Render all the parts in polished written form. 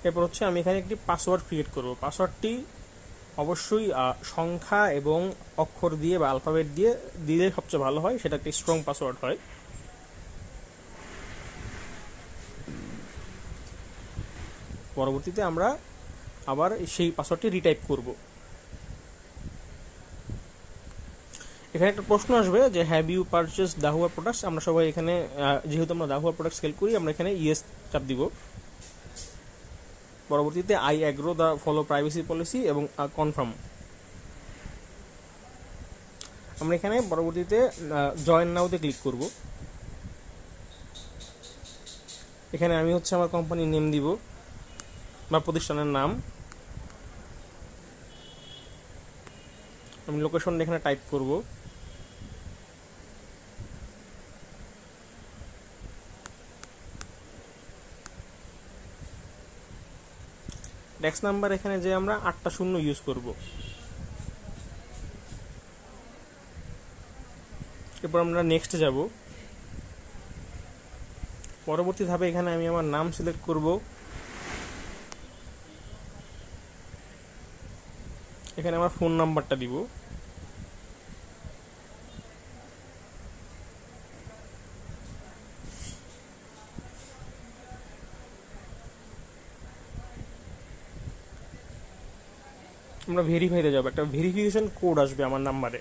এরপর হচ্ছে আমি এখানে একটি পাসওয়ার্ড ক্রিয়েট করব। পাসওয়ার্ডটি অবশ্যই সংখ্যা এবং অক্ষর দিয়ে বা অ্যালফাবেট দিয়ে দিলে সবচেয়ে ভালো হয়, সেটা একটি স্ট্রং পাসওয়ার্ড হয়। পরবর্তীতে আমরা আবার সেই পাসওয়ার্ডটি রিটাইপ করব। এখানে একটা প্রশ্ন আসবে যে have you purchase Dahua products. আমরা সবাই এখানে যেহেতু আমরা দাহুয়া প্রোডাক্ট সেল করি, আমরা এখানে ইয়েস চাপ দিব। পরবর্তীতে I agro the follow privacy policy এবং কনফার্ম। আমরা এখানে পরবর্তীতে জয়েন নাওতে ক্লিক করব। এখানে আমি হচ্ছে আমার কোম্পানির নেম দিব বা প্রতিষ্ঠানের নাম। আমি লোকেশন এখানে টাইপ করব। ট্যাক্স নাম্বার এখানে যে আমরা 8টা শূন্য ইউজ করব। এরপর আমরা নেক্সট যাব। পরবর্তী ধাপে এখানে আমি আমার নাম সিলেক্ট করব। এখানে আমার ফোন নাম্বারটা দিব। আমরা ভেরিফাইতে যাব, একটা ভেরিফিকেশন কোড আসবে আমার নাম্বারে।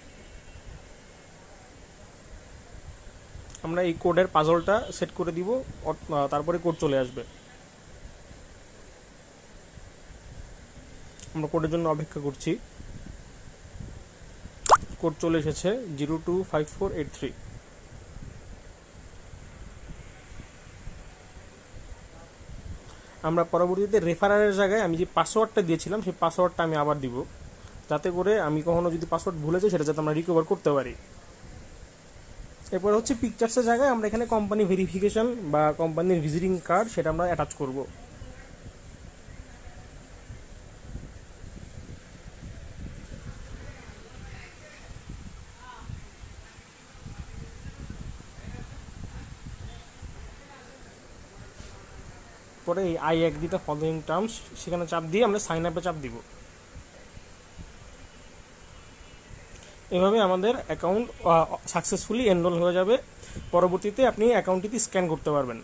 আমরা এই কোডের পাজলটা সেট করে দিব, তারপরে কোড চলে আসবে। আমরা কোডের জন্য অপেক্ষা করছি। কোড চলে এসেছে 025483। আমরা পরবর্তীতে রেফারারের জায়গায় আমি যে পাসওয়ার্ডটা দিয়েছিলাম সেই পাসওয়ার্ডটা আমি আবার দিব, যাতে করে আমি কখনো যদি পাসওয়ার্ড ভুলে যাই সেটা যাতে আমরা রিকভার করতে পারি। এরপর হচ্ছে পিকচার্সের জায়গায় আমরা এখানে কোম্পানি ভেরিফিকেশন বা কোম্পানির ভিজিটিং কার্ড সেটা আমরা অ্যাটাচ করব। পরে এই I agree the following terms সেখানে চাপ দিয়ে আমরা সাইন আপে চাপ দিব। এভাবে আমাদের অ্যাকাউন্ট সাকসেসফুলি এনরোল হয়ে যাবে। পরবর্তীতে আপনি অ্যাকাউন্টটিতে স্ক্যান করতে পারবেন।